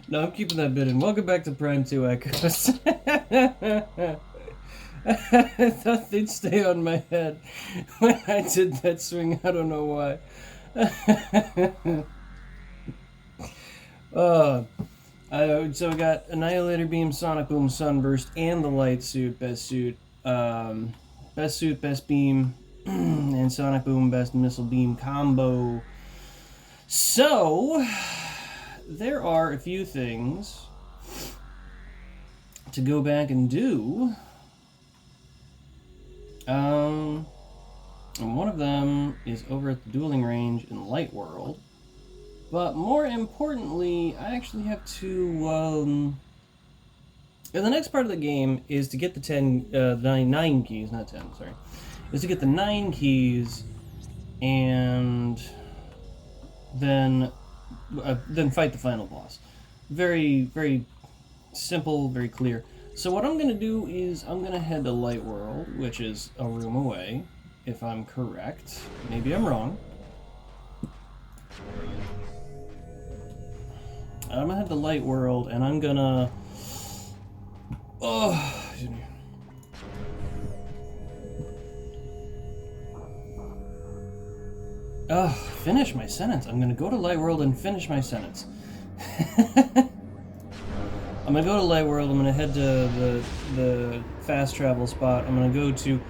No, I'm keeping that bit in. Welcome back to Prime 2 Echoes. I thought they'd stay on my head when I did that swing. I don't know why. So I got Annihilator Beam, Sonic Boom, Sunburst, and the Light Suit, Best Suit. Best Suit, Best Beam, and Sonic Boom, Best Missile Beam combo. So, there are a few things to go back and do. And one of them is over at the dueling range in Light World. But more importantly, I actually have to, the next part of the game is to get the 9 keys, not 10, sorry. Is to get the 9 keys and then fight the final boss. Very, very simple, very clear. So what I'm going to do is I'm going to head to Light World, which is a room away, if I'm correct. Maybe I'm wrong. I'm gonna head to Light World, and I'm gonna... finish my sentence. I'm gonna go to Light World and finish my sentence. I'm gonna go to Light World, I'm gonna head to the fast travel spot, I'm gonna go to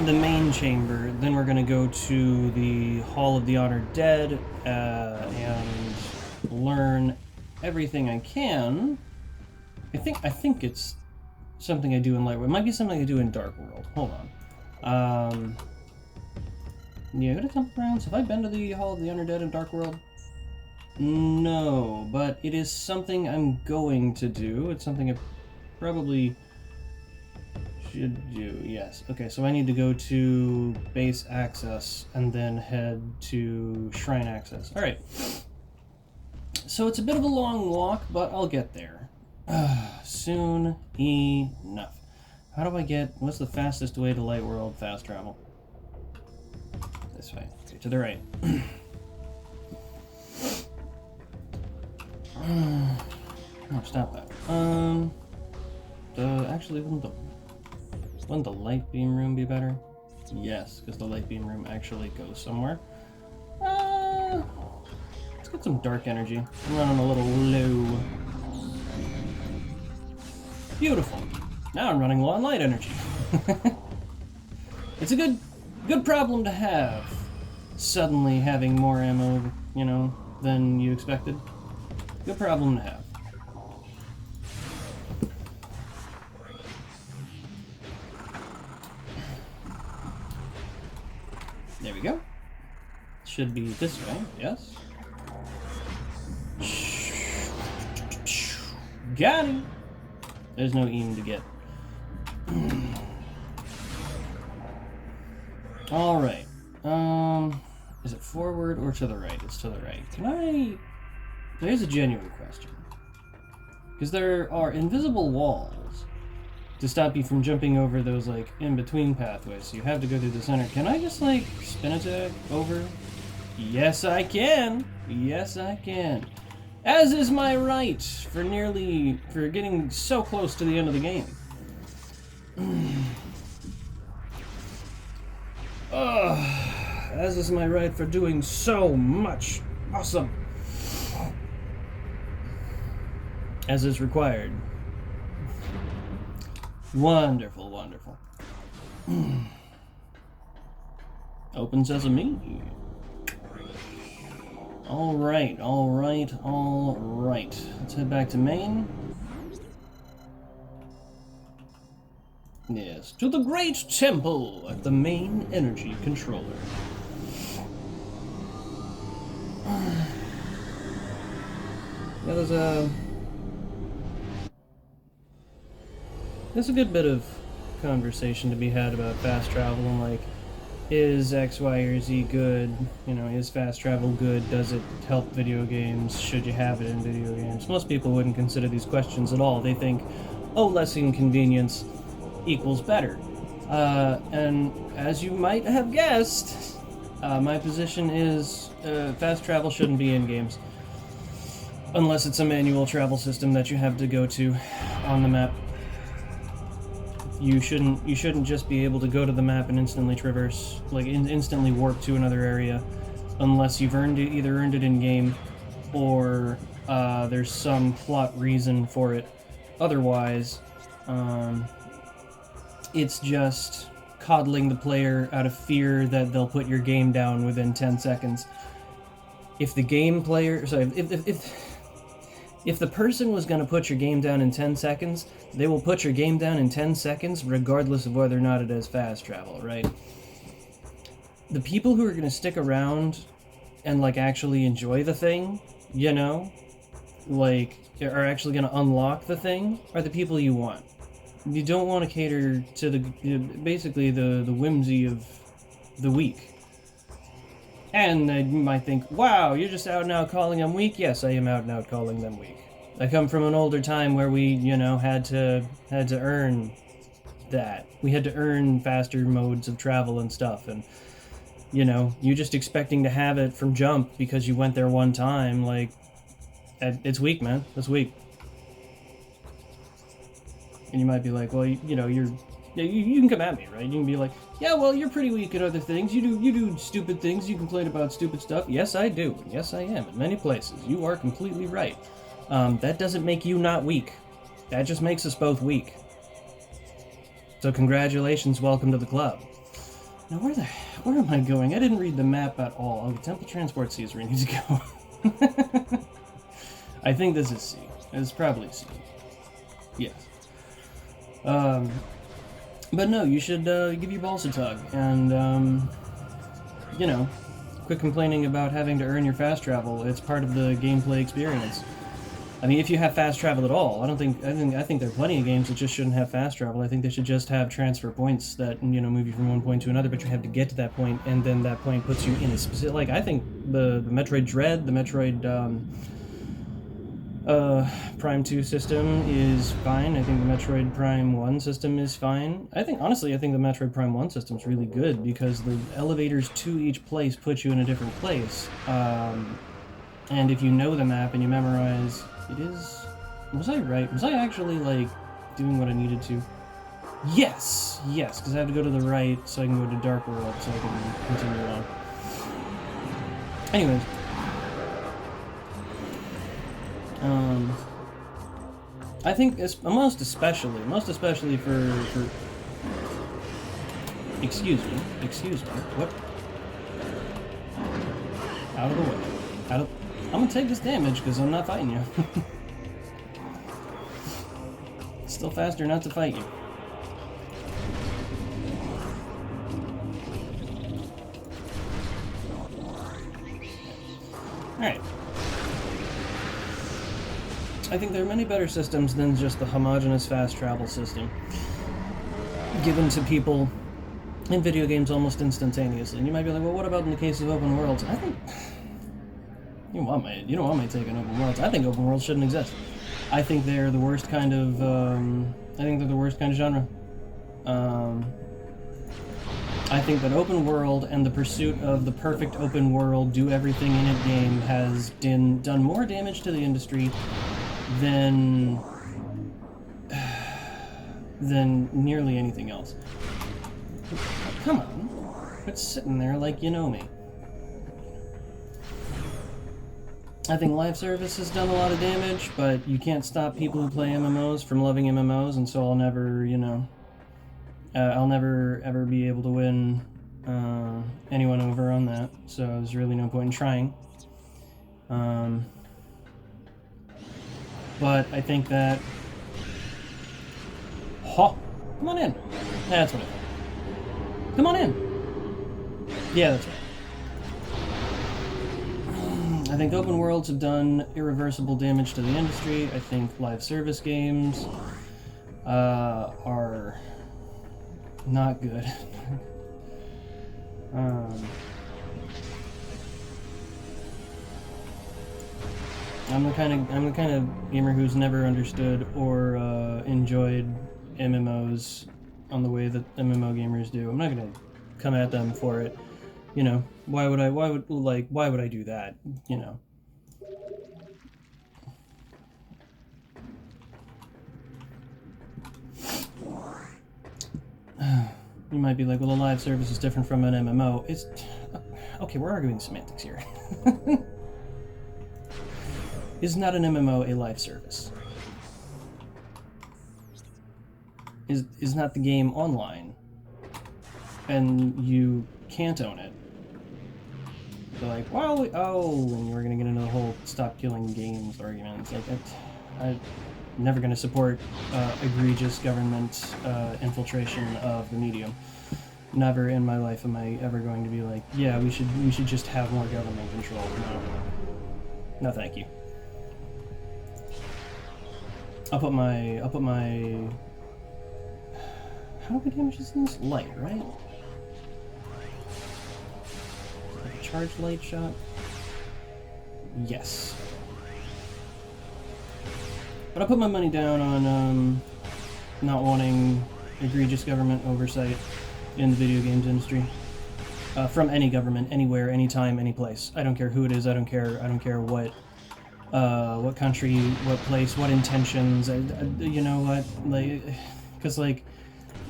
the main chamber, then we're gonna go to the Hall of the Honored Dead, and learn everything I can. I think it's something I do in Light World. It might be something I do in Dark World. Hold on. Yeah, I gotta jump around. So have I been to the Hall of the Honored Dead in Dark World? No, but it is something I'm going to do. It's something I probably should do, yes. Okay, so I need to go to base access and then head to shrine access. Alright. So it's a bit of a long walk, but I'll get there. Soon enough. How do I get... What's the fastest way to Light World fast travel? This way. Okay, to the right. No, stop that. Actually, wouldn't the light beam room be better? Yes, because the light beam room actually goes somewhere. Let's get some dark energy. I'm running a little low. Beautiful. Now I'm running low on light energy. It's a good problem to have. Suddenly having more ammo, you know, than you expected. Good problem to have. There we go. Should be this way, yes. Got him! There's no aim to get. Alright. Is it forward or to the right? It's to the right. Can I... There's a genuine question. Because there are invisible walls to stop you from jumping over those, like, in-between pathways. So you have to go through the center. Can I just, like, spin attack over? Yes, I can! Yes, I can. As is my right for getting so close to the end of the game. As is my right for doing so much awesome. As is required. Wonderful, wonderful. Open sesame. Alright. Let's head back to main. Yes, to the great temple at the main energy controller. Yeah, there's a good bit of conversation to be had about fast travel and, like, is X, Y, or Z good? You know, is fast travel good? Does it help video games? Should you have it in video games? Most people wouldn't consider these questions at all. They think, oh, less inconvenience, equals better. And as you might have guessed, my position is fast travel shouldn't be in games. Unless it's a manual travel system that you have to go to on the map. You shouldn't just be able to go to the map and instantly traverse, like instantly warp to another area, unless you've either earned it in game, or there's some plot reason for it. Otherwise, it's just coddling the player out of fear that they'll put your game down within 10 seconds. If the game player, sorry, if the person was going to put your game down in 10 seconds, they will put your game down in 10 seconds regardless of whether or not it has fast travel, right? The people who are going to stick around and, like, actually enjoy the thing, you know, like, are actually going to unlock the thing, are the people you want. You don't want to cater to basically the whimsy of the weak. And you might think, wow, you're just out and out calling them weak? Yes, I am out and out calling them weak. I come from an older time where we, had to earn that. We had to earn faster modes of travel and stuff, and, you just expecting to have it from jump because you went there one time, like, it's weak, man. It's weak. And you might be like, well, you can come at me, right? You can be like, yeah, well, you're pretty weak at other things. You do stupid things. You complain about stupid stuff. Yes, I do. And yes, I am in many places. You are completely right. That doesn't make you not weak. That just makes us both weak. So congratulations, welcome to the club. Now, where am I going? I didn't read the map at all. Oh, Temple Transport C is where I need to go. I think this is C. It's probably C. Yes. But no, you should give your balls a tug, and quit complaining about having to earn your fast travel. It's part of the gameplay experience. I mean, if you have fast travel at all, I think there are plenty of games that just shouldn't have fast travel. I think they should just have transfer points that move you from one point to another, but you have to get to that point, and then that point puts you in a specific. Like, I think the Metroid Dread, the Metroid Prime 2 system is fine. I think the Metroid Prime 1 system is fine. Honestly, I think the Metroid Prime 1 system is really good because the elevators to each place put you in a different place. And if you know the map and you memorize, was I right? Was I actually, like, doing what I needed to? Yes, because I have to go to the right so I can go to Dark World so I can continue on. Anyways. I think most especially for excuse me, what? Out of the way. I'm gonna take this damage because I'm not fighting you. It's still faster not to fight you. Alright. I think there are many better systems than just the homogeneous fast travel system given to people in video games almost instantaneously. And you might be like, well, what about in the case of open worlds? I think you don't want my take on open worlds. I think open worlds shouldn't exist. I think they're the worst kind of genre. I think that open world and the pursuit of the perfect open world, do everything in it game has done more damage to the industry than nearly anything else. Come on, quit sitting there like you know me. I think live service has done a lot of damage, but you can't stop people who play MMOs from loving MMOs, and so I'll never, I'll never ever be able to win anyone over on that. So there's really no point in trying. But I think that... Come on in. That's what I thought. Come on in. Yeah, that's right. I think open worlds have done irreversible damage to the industry. I think live service games are not good. I'm the kind of gamer who's never understood or enjoyed MMOs on the way that MMO gamers do. I'm not gonna come at them for it. You know, why would I do that? You know. You might be like, well, a live service is different from an MMO. It's okay. We're arguing semantics here. Is not an MMO a live service? Is not the game online, and you can't own it? They're like, well, and we're gonna get into the whole stop killing games argument. It's like, I'm never gonna support egregious government infiltration of the medium. Never in my life am I ever going to be like, yeah, we should just have more government control. No, thank you. I'll put my. How do we damage this thing? Light, right? Like a charged light shot? Yes. But I'll put my money down on not wanting egregious government oversight in the video games industry. From any government, anywhere, anytime, any place. I don't care who it is. I don't care what country, what place, what intentions. You know what? Like, because like,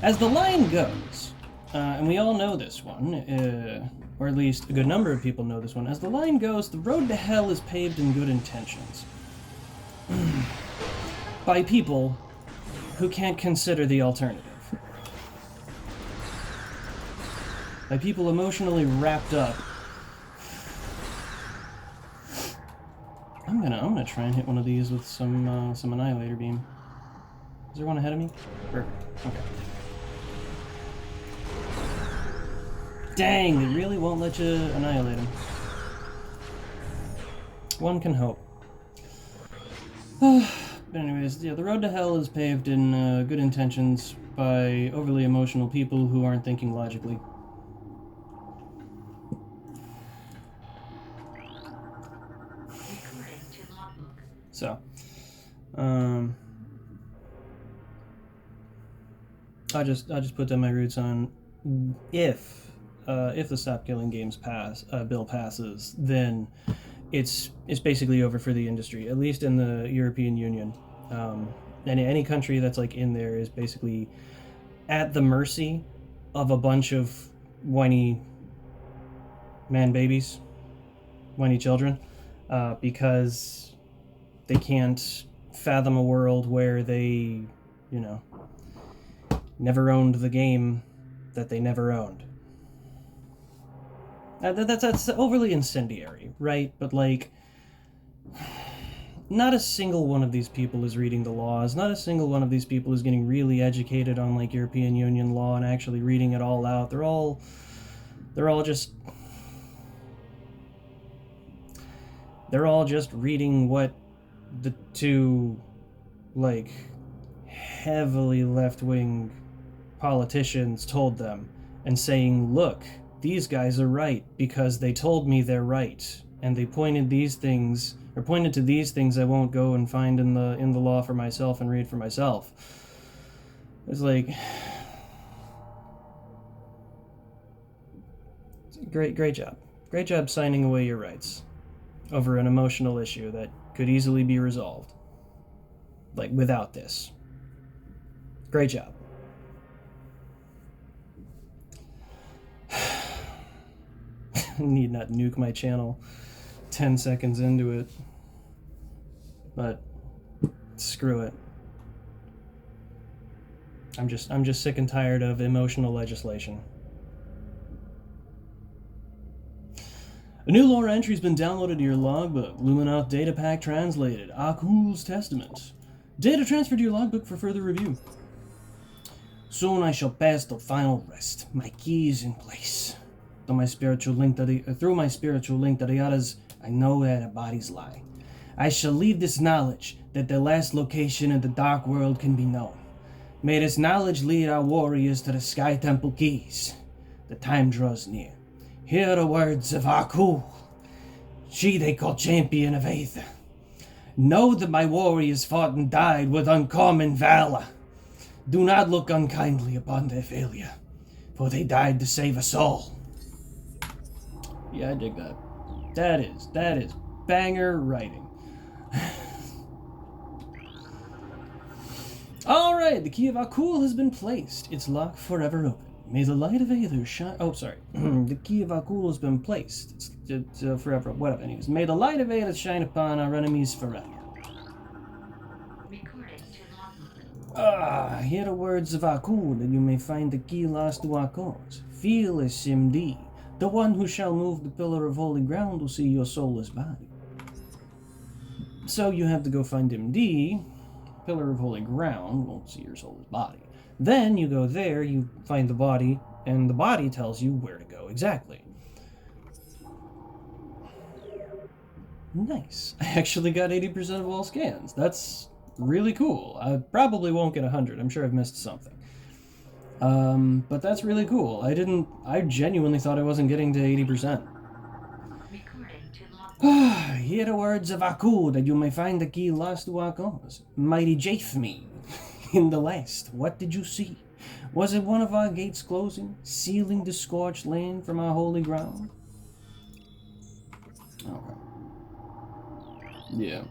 as the line goes, and we all know this one, or at least a good number of people know this one. As the line goes, the road to hell is paved in good intentions. By people who can't consider the alternative. By people emotionally wrapped up. I'm gonna try and hit one of these with some Annihilator Beam. Is there one ahead of me? Perfect. Okay. Dang, they really won't let you annihilate him. One can hope. But anyways, yeah, the road to hell is paved in good intentions by overly emotional people who aren't thinking logically. So, I just put down my roots on if the Stop Killing Games bill passes, then it's basically over for the industry, at least in the European Union. Any country that's like in there is basically at the mercy of a bunch of whiny man babies, whiny children, because they can't fathom a world where they, you know, never owned the game that they never owned. That's overly incendiary, right? But like, not a single one of these people is reading the laws. Not a single one of these people is getting really educated on like European Union law and actually reading it all out. They're all just reading what the two like heavily left-wing politicians told them and saying, look, these guys are right because they told me they're right, and they pointed to these things I won't go and find in the law for myself and read for myself. It's like, great job signing away your rights over an emotional issue that could easily be resolved, like, without this. Great job. Need not nuke my channel 10 seconds into it, but screw it. I'm just sick and tired of emotional legislation. A new lore entry's been downloaded to your logbook. Luminoth data pack translated. Akul's Testament. Data transferred to your logbook for further review. Soon I shall pass the final rest. My key is in place. Through my spiritual link to the others, I know where the bodies lie. I shall leave this knowledge that the last location in the dark world can be known. May this knowledge lead our warriors to the Sky Temple keys. The time draws near. Hear the words of Akul, she they call champion of Aether. Know that my warriors fought and died with uncommon valor. Do not look unkindly upon their failure, for they died to save us all. Yeah, I dig that. That is banger writing. Alright, the key of Akul has been placed. Its lock forever open. May the light of Aether shine... Oh, sorry. The key of Akul has been placed. It's forever... Whatever, anyways. May the light of Aether shine upon our enemies forever. Hear the words of Akul, that you may find the key lost to our cause. Fearless MD. The one who shall move the pillar of holy ground will see your soulless body. So you have to go find MD... Pillar of holy ground won't see your soul's body. Then you go there, you find the body, and the body tells you where to go exactly. Nice. I actually got 80% of all scans. That's really cool. I probably won't get 100. I'm sure I've missed something. But that's really cool. I genuinely thought I wasn't getting to 80%. Hear the words of Akul, that you may find the key lost to our cause. Mighty Japhme, in the last, what did you see? Was it one of our gates closing, sealing the scorched land from our holy ground? Okay. Yeah.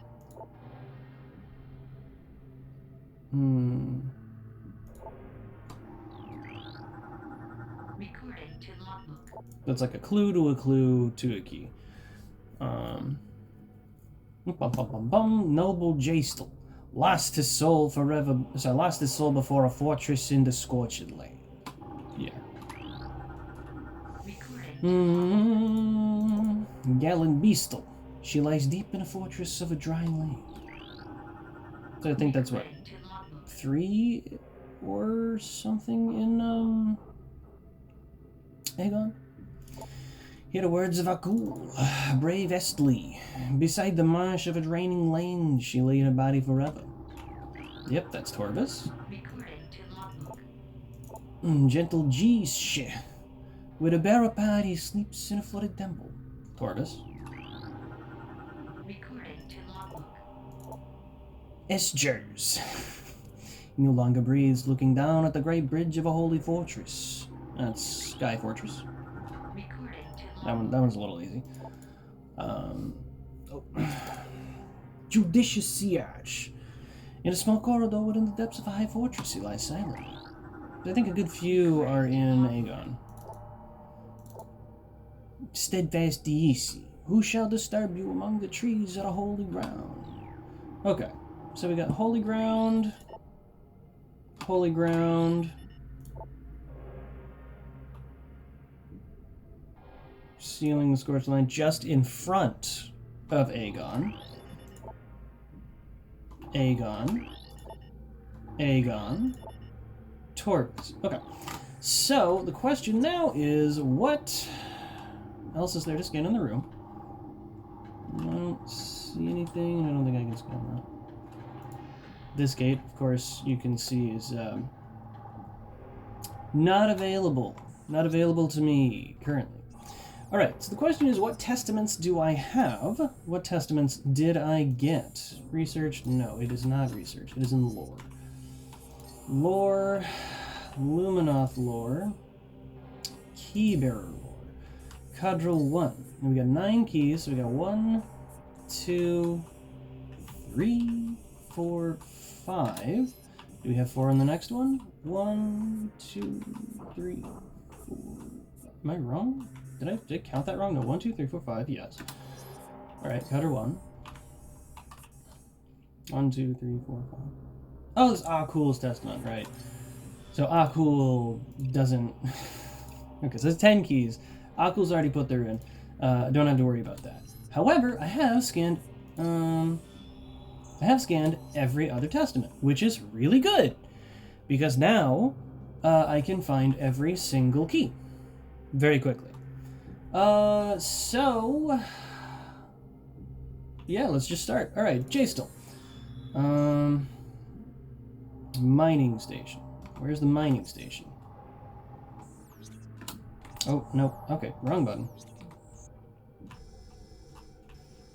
That's like a clue to a clue to a key. Noble Jastel lost his soul forever. So lost his soul before a fortress in the scorched land. Yeah. Gallant Beastel. She lies deep in a fortress of a drying land. So I think that's what, 3 or something in Aegon. Hear the words of Akul, brave Estly. Beside the marsh of a draining lane, she lay in her body forever. Yep, that's Torvis. Gentle Geesh, where the Barra party sleeps in a flooded temple. Torvis. Esgers. He no longer breathes, looking down at the great bridge of a holy fortress. That's Sky Fortress. That one's a little easy. Judicious Siege. In a small corridor within the depths of a high fortress, he lies silent. I think a good few are in Aegon. Steadfast Diisi. Who shall disturb you among the trees at a holy ground? Okay, so we got holy ground. Holy ground. Sealing the scorched line just in front of Aegon. Aegon. Torvis. Okay. So, the question now is, what else is there to scan in the room? I don't see anything. I don't think I can scan that. This gate, of course, you can see is not available. Not available to me currently. Alright, so the question is, what testaments do I have? What testaments did I get? Research? No, it is not research. It is in lore. Lore, Luminoth lore, Keybearer lore, Cadril 1. And we got 9 keys, so we got 1, 2, 3, 4, 5. Do we have 4 on the next one? 1, 2, 3, 4. Am I wrong? Did I count that wrong? No, 1, 2, 3, 4, 5, yes. Alright, cutter 1. 1, 2, 3, 4, 5. Oh, this Akul's testament, right. So Akul doesn't... Okay, so there's 10 keys. Akul's already put their in. Don't have to worry about that. However, I have scanned every other testament, which is really good. Because now, I can find every single key. Very quickly. So... Yeah, let's just start. Alright, Jastel. Mining station. Where's the mining station? Oh, no. Okay, wrong button.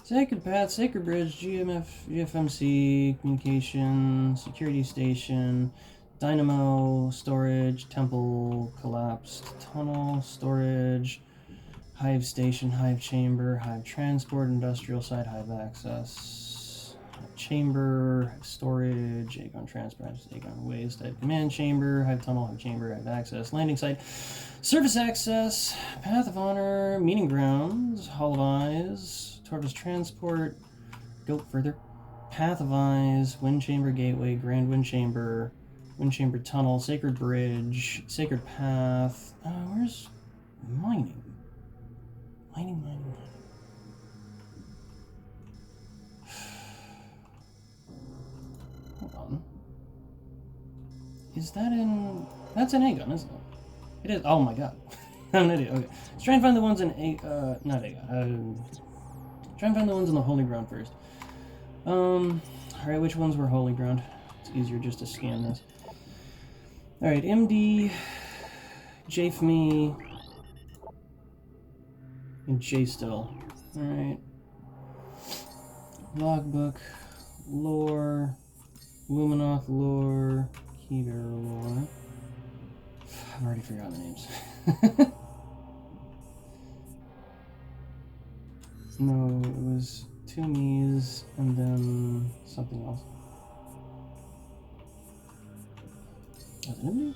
Sacred Path, Sacred Bridge, GMF, GFMC, Communication, Security Station, Dynamo, storage, temple, collapsed, tunnel, storage, hive station, hive chamber, hive transport, industrial site, hive access, hive chamber, hive storage, Aegon transport, Aegon waste, hive command chamber, hive tunnel, hive chamber, hive access, landing site, surface access, path of honor, meeting grounds, hall of eyes, tortoise transport, go further, path of eyes, wind chamber gateway, grand wind chamber tunnel, sacred bridge, sacred path. Where's mining? Mining. Hold on. Is that in... That's in Aegon, isn't it? It is. Oh my god. I'm an idiot. Okay. Let's try and find the ones in not Aegon. Try and find the ones in the Holy Ground first. Alright, which ones were Holy Ground? It's easier just to scan this. Alright, MD, Jafme, and J-Still. Alright. Logbook, lore, Luminoth lore, Keybearer lore. I've already forgotten the names. No, it was two me's and then something else. Was it MD?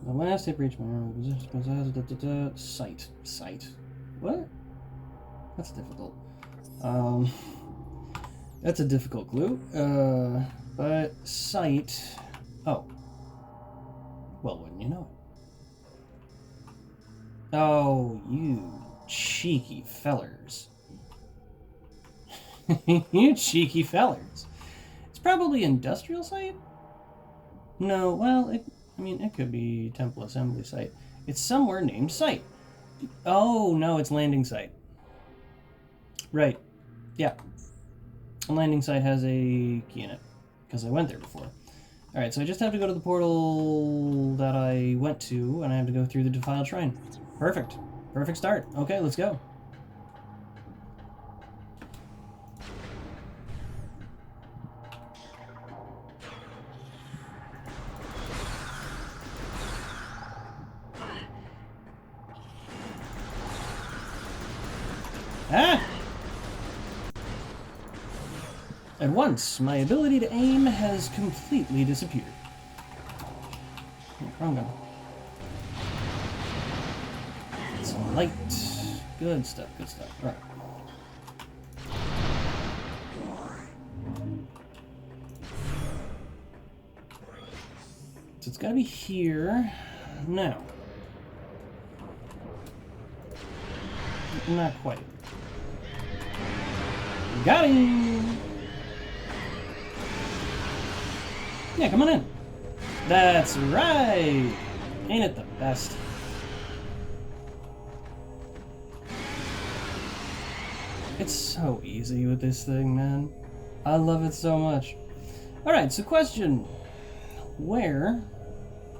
The last hit reached my arm. Sight. What? That's difficult. That's a difficult clue. But sight. Oh. Well, wouldn't you know it? Oh, you cheeky fellers. You cheeky fellers. It's probably industrial site? No, well, it could be temple assembly site. It's somewhere named site. Oh, no, it's landing site. Right. Yeah. A landing site has a key in it, because I went there before. Alright, so I just have to go to the portal that I went to, and I have to go through the defiled shrine. Perfect. Perfect start. Okay, let's go. Ah! At once, my ability to aim has completely disappeared. Oh, wrong gun. It's light. Good stuff, good stuff. Right. So it's gotta be here. Now. Not quite. Got him! Yeah, come on in. That's right! Ain't it the best? It's so easy with this thing, man. I love it so much. Alright, so question. Where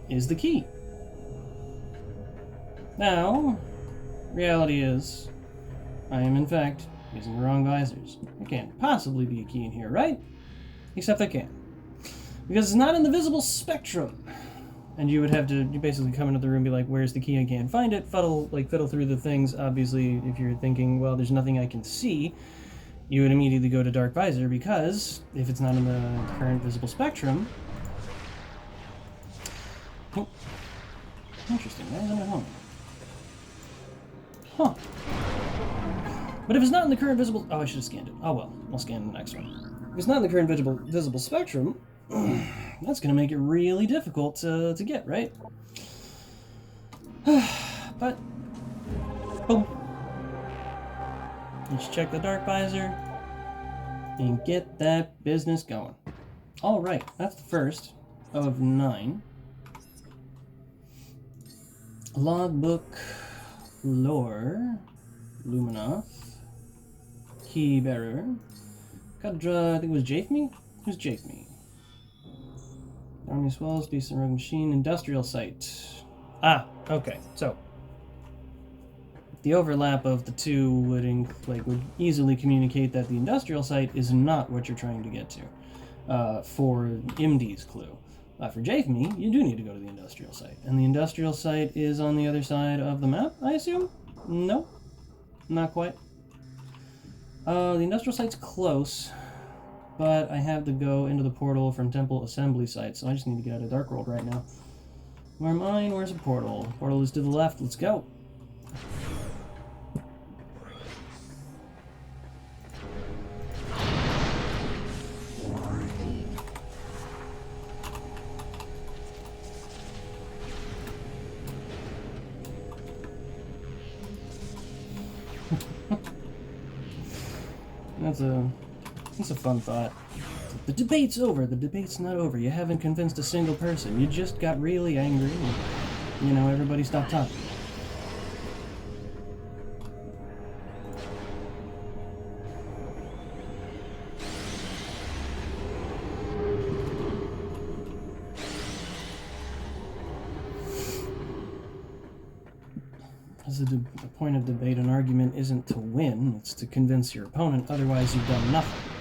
is the key? Now, reality is, I am in fact using the wrong visors. There can't possibly be a key in here, right? Except I can. Because it's not in the visible spectrum. And you would have to basically come into the room and be like, where's the key? I can't find it. Fiddle through the things. Obviously, if you're thinking, well, there's nothing I can see, you would immediately go to Dark Visor, because if it's not in the current visible spectrum... Oh. Interesting. Why isn't it home? Huh. But if it's not in the current visible... Oh, I should have scanned it. Oh well, I'll scan the next one. If it's not in the current visible spectrum, that's going to make it really difficult to get, right? But, boom. Let's check the Dark Visor and get that business going. Alright, that's the first of 9. Logbook, lore, Luminoth, Keybearer, Kadra, I think it was Jafme? Who's Jafme? Army swells, beast and rogue machine, industrial site. Ah, okay, so the overlap of the two would easily communicate that the industrial site is not what you're trying to get to for MD's clue. For Jafme, you do need to go to the industrial site. And the industrial site is on the other side of the map, I assume? No, not quite. The industrial site's close, but I have to go into the portal from Temple Assembly site, so I just need to get out of Dark World right now. Where am I? Where's the portal? Portal is to the left. Let's go. That's a fun thought. The debate's over. The debate's not over. You haven't convinced a single person. You just got really angry and, you know, everybody stopped talking. Because the point of debate and argument isn't to win, it's to convince your opponent, otherwise you've done nothing.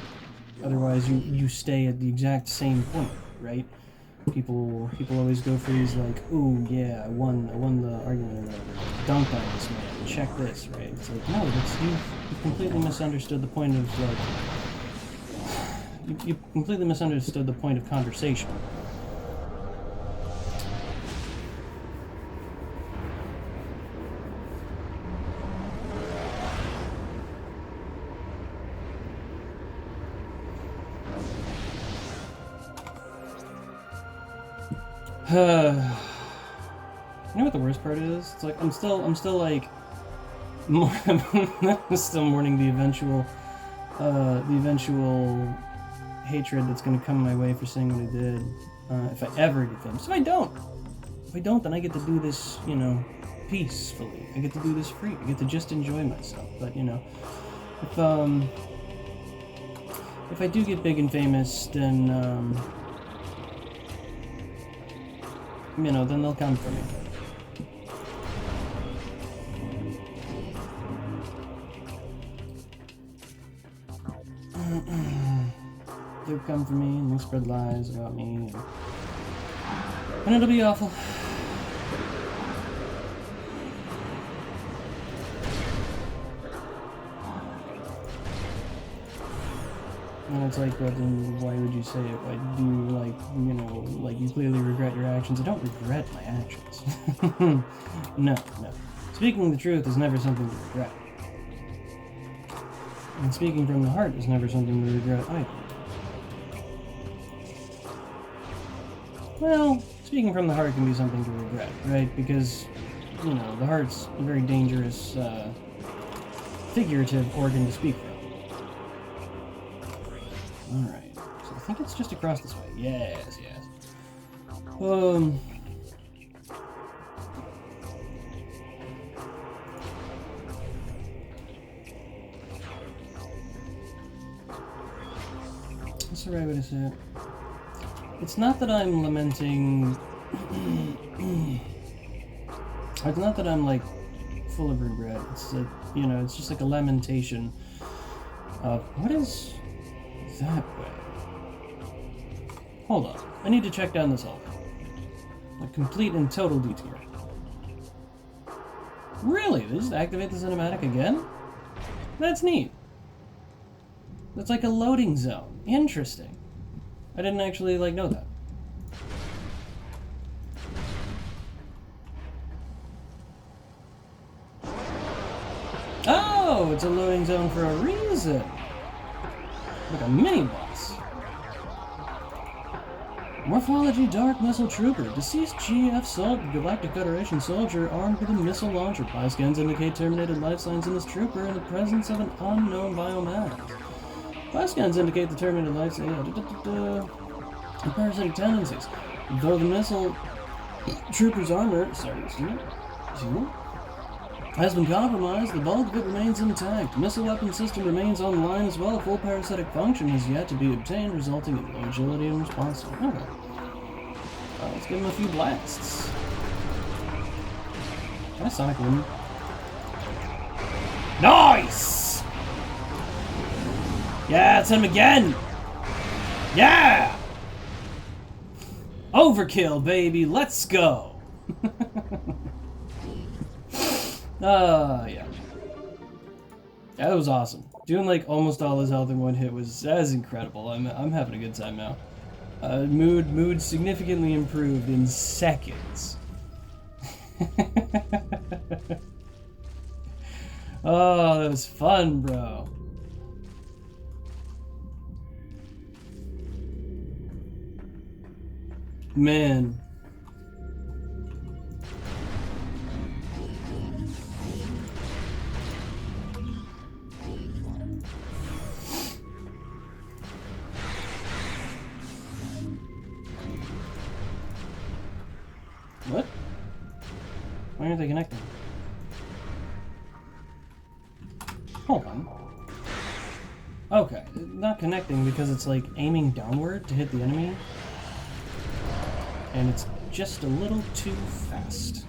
Otherwise you stay at the exact same point, right? People always go for these like, ooh yeah, I won the argument or whatever. Dunked on this man, check this, right? It's like, no, you've completely misunderstood the point of like you completely misunderstood the point of conversation. You know what the worst part is? It's like I'm still like I'm still mourning the eventual hatred that's gonna come my way for saying what I did. If I ever get famous. If I don't, then I get to do this, you know, peacefully. I get to do this free. I get to just enjoy myself. But you know, if I do get big and famous, then you know, then they'll come for me. They'll come for me and they'll spread lies about me. And it'll be awful. And it's like, but then why would you say it? Why do you, like, you know, like you clearly regret your actions? I don't regret my actions. No. Speaking the truth is never something to regret. And speaking from the heart is never something to regret either. Well, speaking from the heart can be something to regret, right? Because, you know, the heart's a very dangerous, figurative organ to speak from. Alright, so I think it's just across this way. Yes. What's the right way to say it? It's not that I'm lamenting... It's not that I'm, like, full of regret. It's like, you know, it's just like a lamentation of... What is... that way? Hold on. I need to check down this hallway. A complete and total detour. Really? They just activate the cinematic again? That's neat. That's like a loading zone. Interesting. I didn't actually, like, know that. Oh, it's a loading zone for a reason. Like a mini-boss. Morphology Dark Missile Trooper. Deceased GF Galactic Federation soldier armed with a missile launcher. Bioscans indicate terminated life signs in this trooper in the presence of an unknown biomass. Bioscans indicate the terminated life signs and parasitic tendencies. Though the missile trooper's armor has been compromised, the bulk of it remains intact. Missile weapon system remains online as well. Full parasitic function has yet to be obtained, resulting in low agility and response time. Okay. Let's give him a few blasts. Can I sonic him? Nice! Yeah, it's him again! Yeah! Overkill, baby! Let's go! Yeah. That was awesome. Doing like almost all his health in one hit was incredible. I'm having a good time now. Mood significantly improved in seconds. Oh, that was fun, bro. Man. What? Why aren't they connecting? Hold on. Okay, not connecting because it's like aiming downward to hit the enemy. And it's just a little too fast.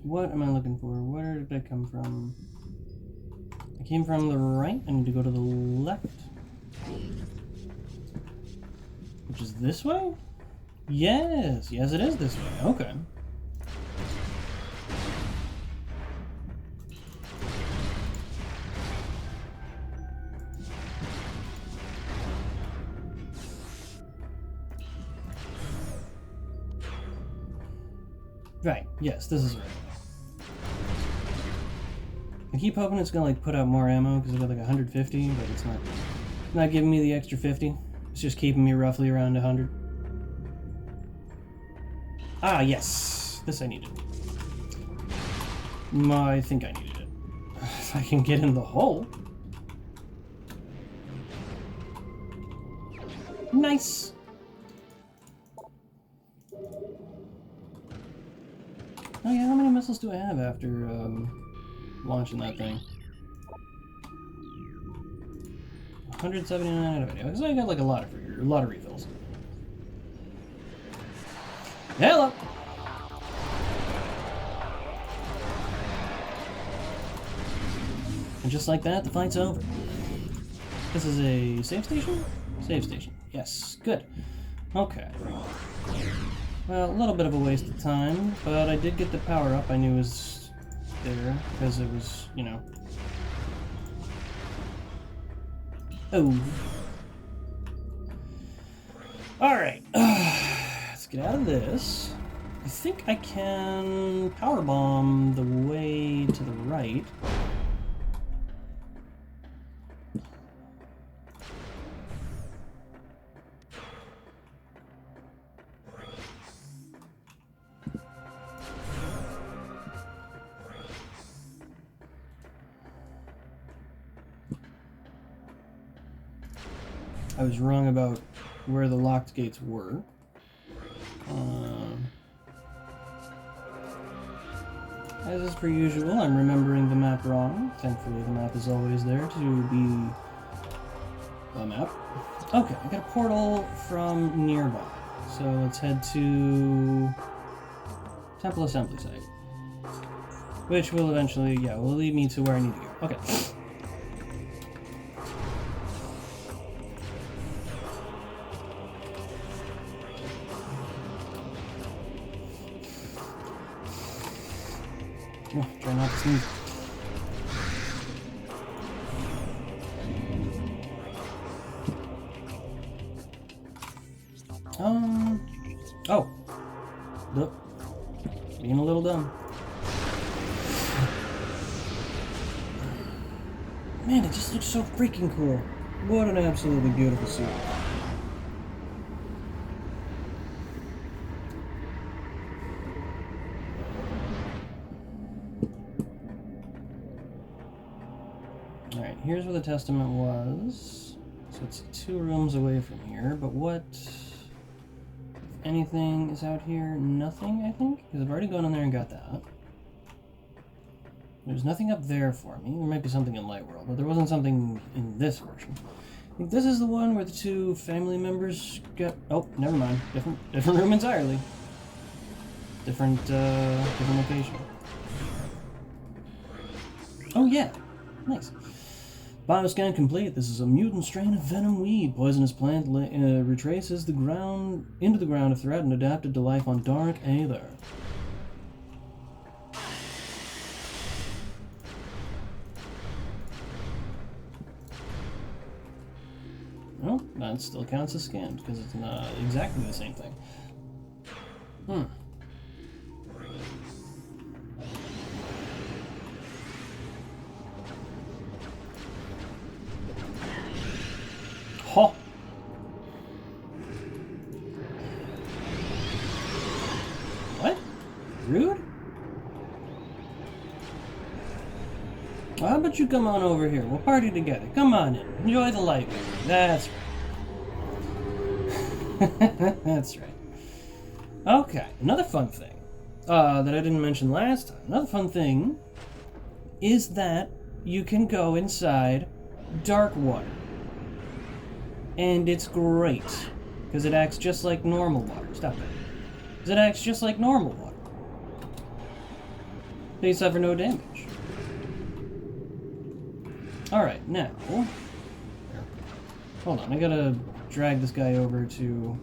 What am I looking for? Where did I come from? I came from the right. I need to go to the left. Which is this way? Yes. Yes, it is this way. Okay. Right. Yes, this is right. I keep hoping it's gonna like put out more ammo because I got like 150, but it's not giving me the extra 50. It's just keeping me roughly around 100. Ah, yes, this I needed. I think I needed it. If I can get in the hole. Nice. Oh yeah, how many missiles do I have after launching that thing? 179 of it. Because I got like a lot of refills. Hello. And just like that, the fight's over. This is a save station? Save station. Yes, good. Okay. Well, a little bit of a waste of time, but I did get the power up I knew was there, because it was, you know... Oh. Alright. Let's get out of this. I think I can powerbomb the way to the right. I was wrong about where the locked gates were. As is per usual, I'm remembering the map wrong. Thankfully, the map is always there to be the map. Okay, I got a portal from nearby. So let's head to Temple Assembly Site. Which will eventually, yeah, will lead me to where I need to go. Okay. Oh, try not to sneeze. Oh. Look. Being a little dumb. Man, it just looks so freaking cool. What an absolutely beautiful suit. Alright, here's where the testament was. So it's 2 rooms away from here, but what... anything is out here? Nothing, I think? Because I've already gone in there and got that. There's nothing up there for me. There might be something in Light World, but there wasn't something in this version. I think this is the one where the two family members got... Oh, never mind. Different room entirely. Different location. Oh, yeah. Nice. Bioscan complete. This is a mutant strain of venom weed. Poisonous plant retraces into the ground if threatened, adapted to life on dark aether. Well, that still counts as scanned, because it's not exactly the same thing. Ho! What? Rude? Well, how about you come on over here? We'll party together. Come on in. Enjoy the light with me. That's right. That's right. Okay, another fun thing that I didn't mention last time. Another fun thing is that you can go inside dark water. And it's great, because it acts just like normal water. Stop it. Because it acts just like normal water. They suffer no damage. Alright, now... Hold on, I gotta drag this guy over to...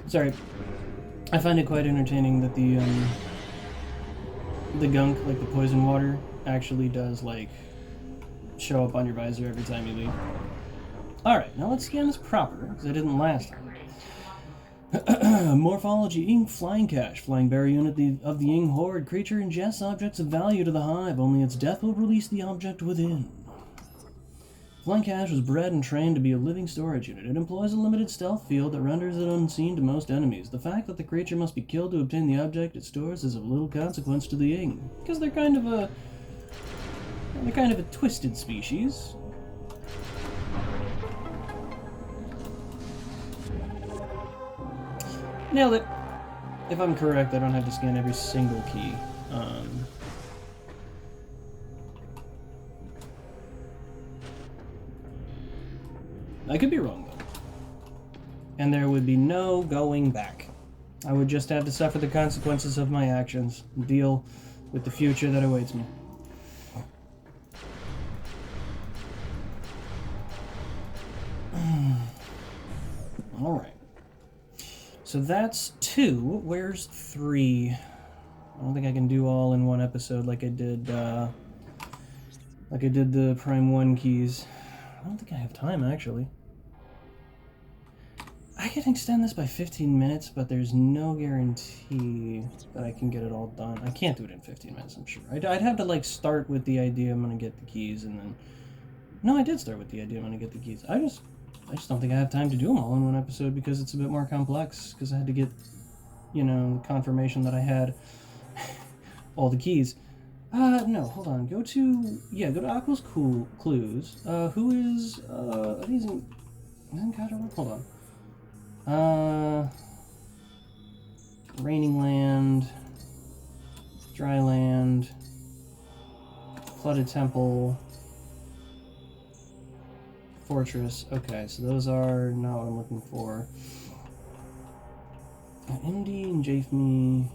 Sorry. I find it quite entertaining that the gunk, like the poison water, actually does, like... show up on your visor every time you leave. Alright, now let's scan this proper, because I didn't last time. Morphology, Ing Flying Cache. Flying bearer unit of the Ing Horde. Creature ingests objects of value to the hive. Only its death will release the object within. Flying Cache was bred and trained to be a living storage unit. It employs a limited stealth field that renders it unseen to most enemies. The fact that the creature must be killed to obtain the object it stores is of little consequence to the Ing, because they're kind of a twisted species. Nailed it. If I'm correct, I don't have to scan every single key. I could be wrong, though. And there would be no going back. I would just have to suffer the consequences of my actions and deal with the future that awaits me. Alright. So that's 2. Where's 3? I don't think I can do all in one episode like I did the Prime 1 keys. I don't think I have time, actually. I can extend this by 15 minutes, but there's no guarantee that I can get it all done. I can't do it in 15 minutes, I'm sure. I'd have to, like, start with the idea I'm gonna get the keys, and then... No, I did start with the idea I'm gonna get the keys. I just don't think I have time to do them all in one episode because it's a bit more complex, because I had to get, you know, confirmation that I had all the keys. No, hold on. Go to Aqua's Clues. Who is, are these in Kaja? Hold on. Raining Land, Dry Land, Flooded Temple, Fortress. Okay, so those are not what I'm looking for. Indy and Jafme.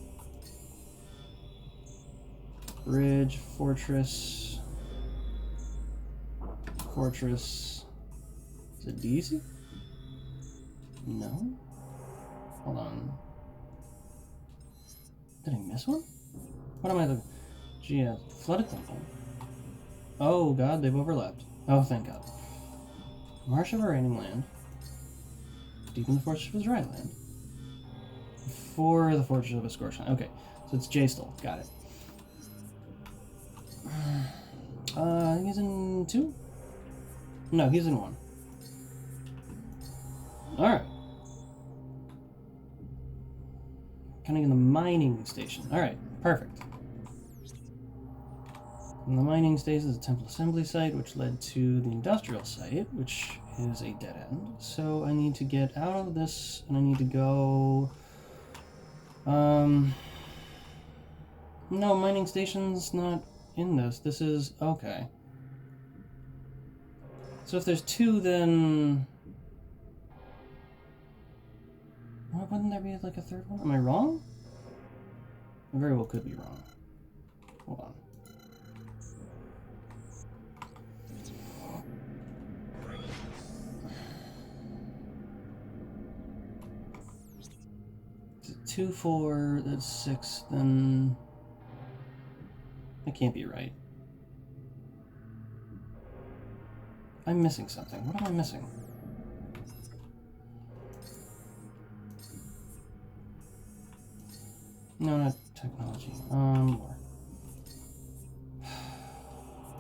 Bridge, Fortress. Fortress. Is it DC? No? Hold on. Did I miss one? What am I looking? GS. Flooded Temple. Oh god, they've overlapped. Oh, thank god. Marsh of a Raining Land. Deep in the Fortress of a Dry Land. For the Fortress of a Scorched Land. Okay, so it's J-Still. Got it. I think he's in 2? No, he's in 1. Alright. Coming in the mining station. Alright, perfect. And the mining station is a temple assembly site, which led to the industrial site, which is a dead end. So I need to get out of this, and I need to go... No, mining station's not in this. This is... okay. So if there's two, then... Why wouldn't there be like a third one? Am I wrong? I very well could be wrong. Hold on. Is it 2, 4, that's 6, then... That can't be right. I'm missing something. What am I missing? No, not technology. More.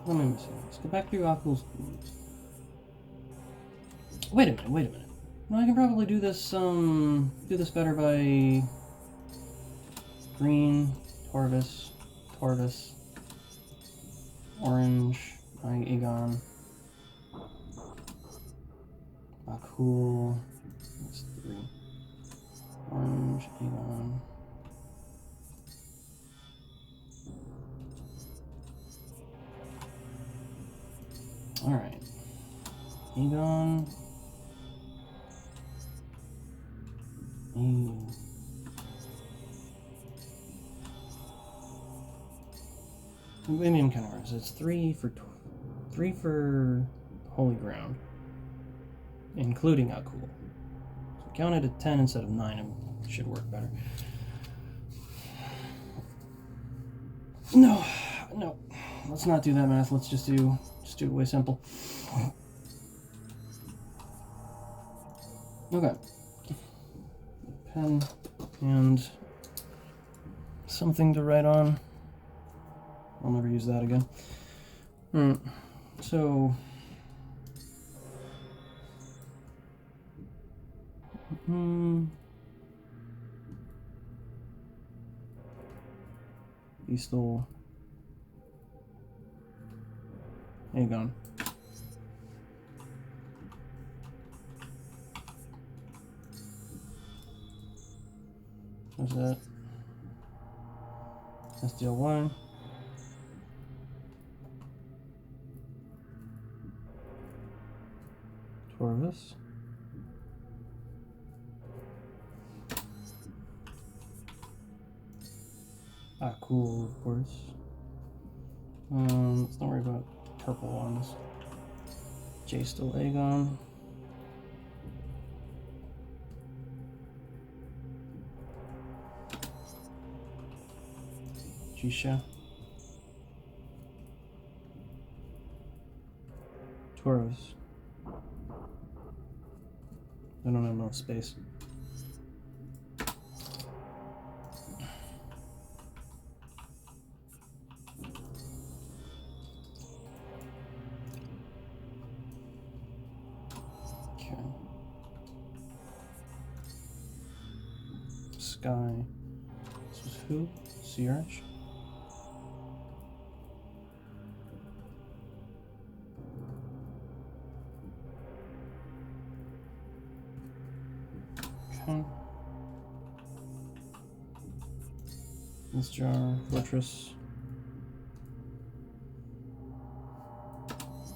What am I missing? Let's go back to your Oculus. Wait a minute. No, I can probably do this better by green, Torvis, orange, Aegon, cool, that's 3, orange, Aegon. Alright, Aegon, maybe I'm kind of wrong. It's 3 for Holy Ground, including cool. So count it at 10 instead of 9. It should work better. No. Let's not do that math. Let's just do it way simple. Okay. Pen and something to write on. I'll never use that again. So... Beastal... Aegon. What's that? SDL1. Torvis. Cool, of course. Let's not worry about purple ones. J-Still Aegon. Jisha. Tauros. I don't have enough space. Okay. Sky. This was who? Sea Arch? This jar, Fortress.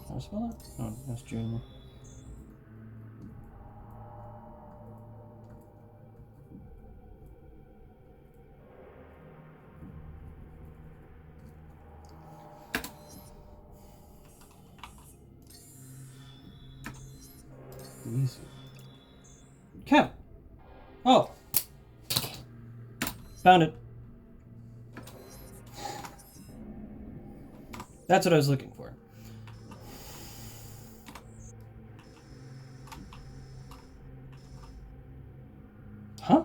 How do I spell that? Oh, that's Junior. Easy. Cap! Oh! Found it. That's what I was looking for. Huh?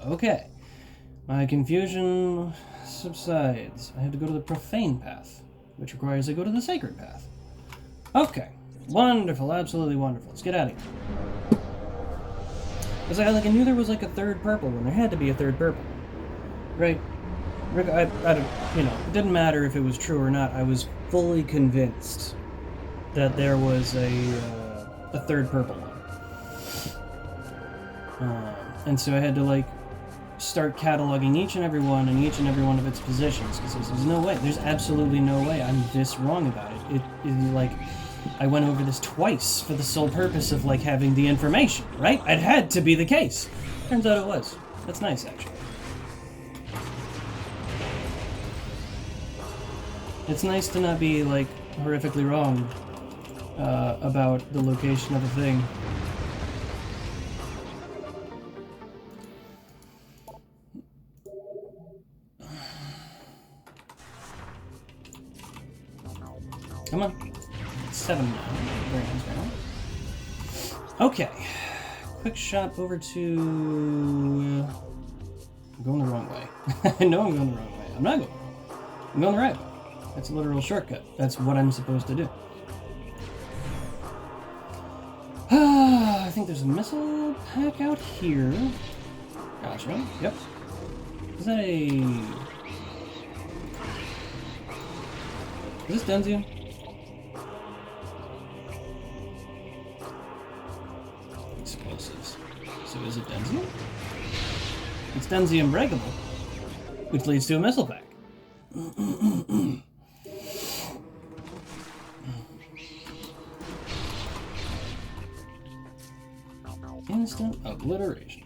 Okay. My confusion subsides. I have to go to the profane path, which requires I go to the sacred path. Okay. Wonderful, absolutely wonderful. Let's get out of here. Because I knew there was like a third purple one. There had to be a third purple one. Right? It didn't matter if it was true or not. I was fully convinced that there was a third purple one. And so I had to like start cataloging each and every one and each and every one of its positions because there's no way, there's absolutely no way I'm this wrong about it. It like I went over this twice for the sole purpose of like having the information, right? It had to be the case. Turns out it was. That's nice, actually. It's nice to not be like horrifically wrong about the location of a thing. Come on. 7 now. Very nice, very nice. Okay. Quick shot over to... I'm going the wrong way. I know I'm going the wrong way. I'm not going the wrong way. I'm going the right way. That's a literal shortcut. That's what I'm supposed to do. I think there's a missile pack out here. Gotcha. Yep. Is that a... Is this Denzia? Explosives. So is it Denzia? It's Denzia Unbreakable, which leads to a missile pack. Instant obliteration.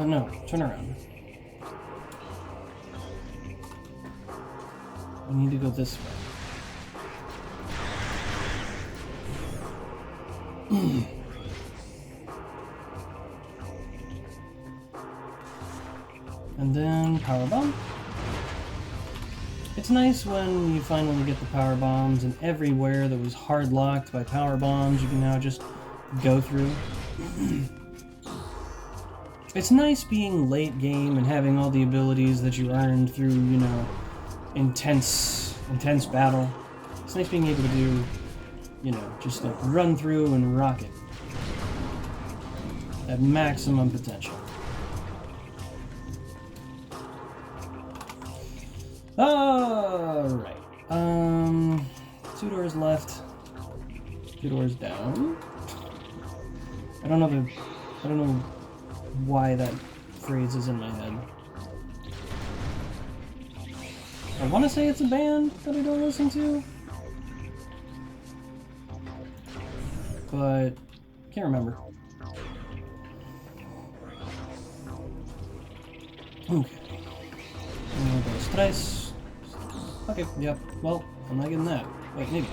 No, turn around. I need to go this way. And then power bomb. It's nice when you finally get the power bombs, and everywhere that was hard locked by power bombs, you can now just go through. It's nice being late game and having all the abilities that you earned through, you know, intense battle. It's nice being able to do, you know, just like run through and rock it at maximum potential. Alright. 2 doors left. 2 doors down. I don't know why that phrase is in my head. I want to say it's a band that I don't listen to, but can't remember. Okay. Dos, tres. Okay, yep. Well, I'm not getting that. Wait, maybe.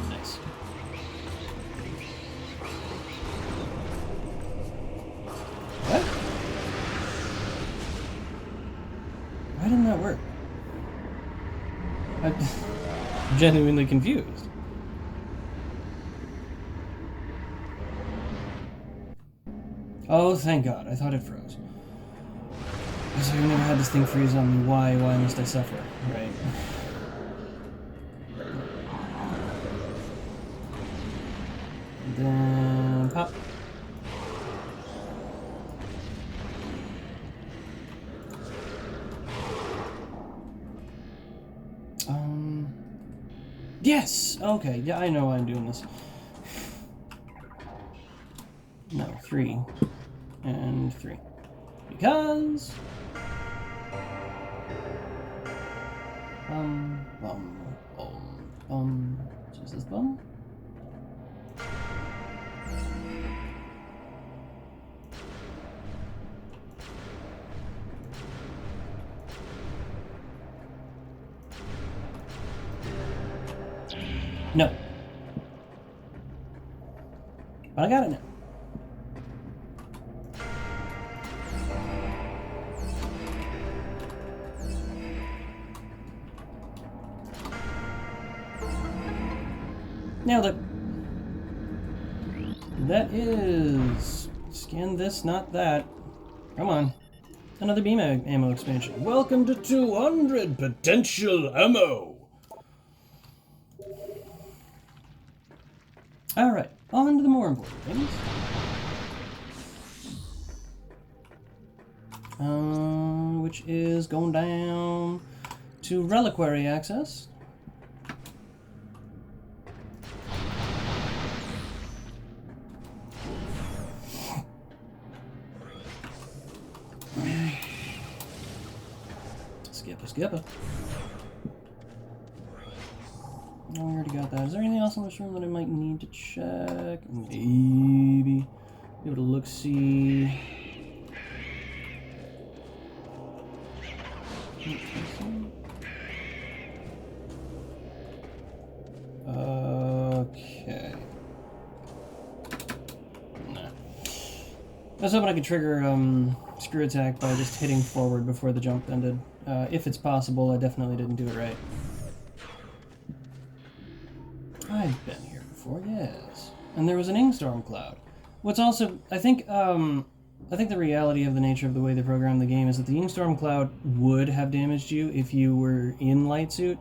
Nice. What? Why didn't that work? I'm genuinely confused. Oh, thank God. I thought it froze. Because I've never had this thing freeze on me. Why must I suffer? Right. And then pop. Yes! Okay, yeah, I know why I'm doing this. No, 3. And 3. Because... Is this bum? No. But I got it now. Nailed it. That is... Let's Scan this, not that. Come on. Another beam ammo expansion. Welcome to 200 potential ammo! Alright, on to the more important things. Which is going down to reliquary access. Skipper. Oh, we already got that. Is there anything else in this room that I might need to check? Maybe. Be able to look, see. Okay. Nah. I was hoping I could trigger screw attack by just hitting forward before the jump ended. If it's possible, I definitely didn't do it right. I've been here before, yes. And there was an Ingstorm cloud. What's also, I think the reality of the nature of the way they programmed the game is that the Ingstorm cloud would have damaged you if you were in light suit,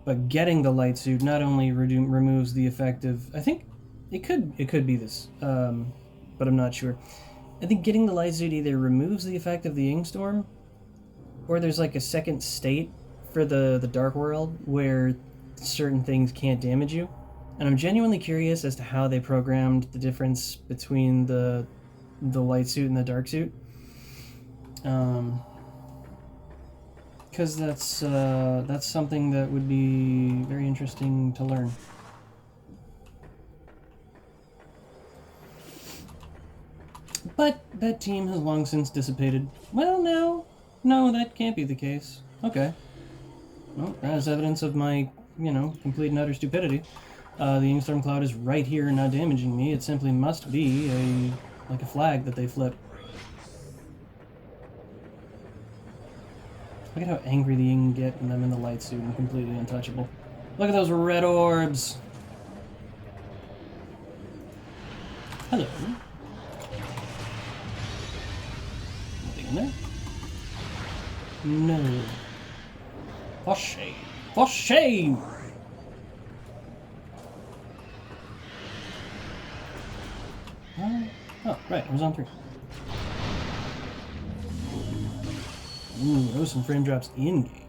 but getting the light suit not only removes the effect of, I think it could be this, but I'm not sure. I think getting the light suit either removes the effect of the Ingstorm, or there's like a second state for the Dark World where certain things can't damage you. And I'm genuinely curious as to how they programmed the difference between the light suit and the dark suit. Because that's something that would be very interesting to learn. But that team has long since dissipated. Well, no, that can't be the case. Okay. Well, that is evidence of my, complete and utter stupidity. The Ingstorm Cloud is right here not damaging me. It simply must be like a flag that they flip. Look at how angry the Ing get when I'm in the light suit and completely untouchable. Look at those red orbs! Hello. Nothing in there? No. For shame. For shame! Oh, right, I was on 3. Ooh, there was some frame drops in-game.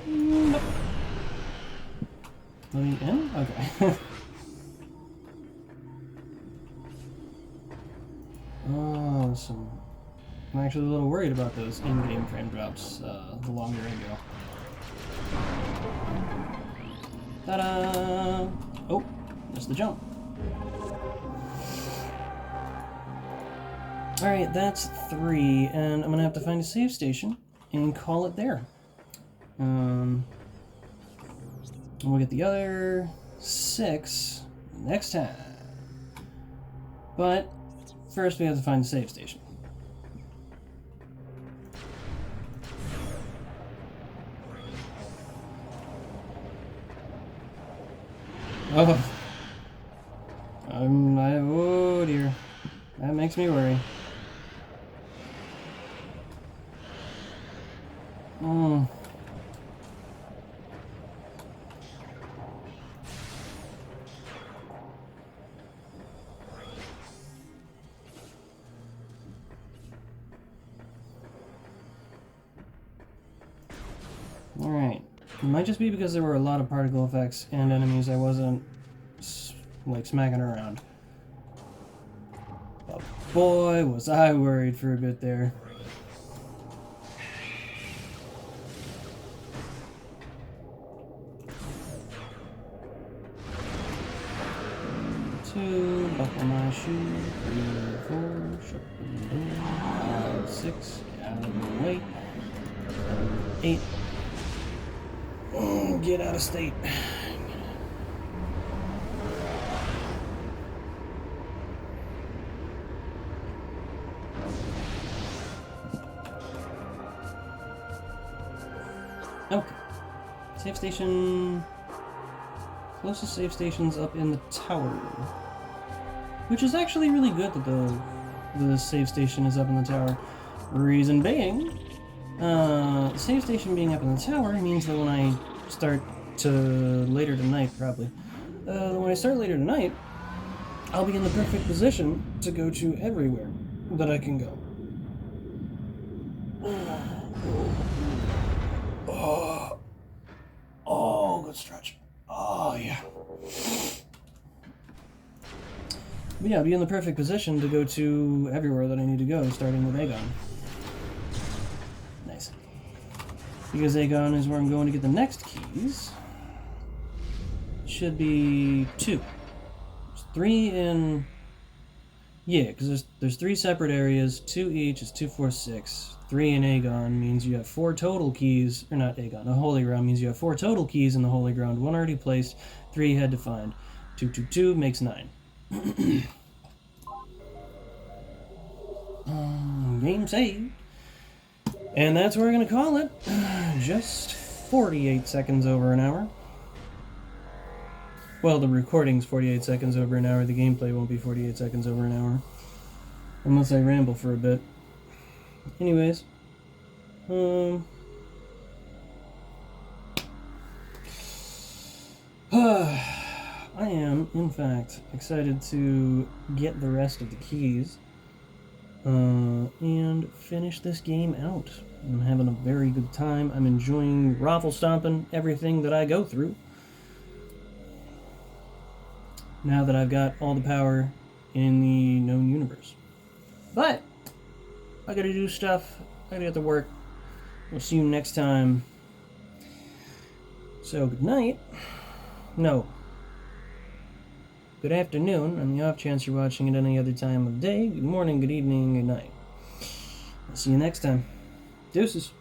Nope. Loading in? Okay. Oh, I'm actually a little worried about those in-game frame drops the longer I go. Ta-da! Oh, missed the jump. Alright, that's 3, and I'm gonna have to find a save station and call it there. And we'll get the other 6 next time. But first we have to find a save station. Oh. Oh dear. That makes me worry. Alright. It might just be because there were a lot of particle effects and enemies I wasn't, like, smacking around. But boy, was I worried for a bit there. Two, buckle my shoe, 3, 4, shut the door, 5, 6, get out of the way, 7, 8, get out of state. Okay. Save station... Closest save station's up in the tower. Which is actually really good that the save station is up in the tower. Reason being, save station being up in the tower means that when I start to later tonight, probably, when I start later tonight, I'll be in the perfect position to go to everywhere that I can go. Oh, good stretch. Oh, yeah. But yeah, I'll be in the perfect position to go to everywhere that I need to go, starting with Aegon. Nice. Because Aegon is where I'm going to get the next keys. Should be 2. There's 3 in... Yeah, because there's 3 separate areas, 2 each is 2, 4, 6. 3 in Aegon means you have 4 total keys, or not Aegon, a Holy Ground means you have 4 total keys in the Holy Ground, 1 already placed, 3 you had to find. 2, 2, 2 makes 9. Game saved. And that's what we're going to call it. Just 48 seconds over an hour. Well, the recording's 48 seconds over an hour. The gameplay won't be 48 seconds over an hour. Unless I ramble for a bit. Anyways. I am, in fact, excited to get the rest of the keys. And finish this game out. I'm having a very good time. I'm enjoying raffle stomping everything that I go through. Now that I've got all the power in the known universe. But, I gotta do stuff. I gotta get to work. We'll see you next time. So, good night. No. Good afternoon, on the off chance you're watching at any other time of day. Good morning, good evening, good night. I'll see you next time. Deuces.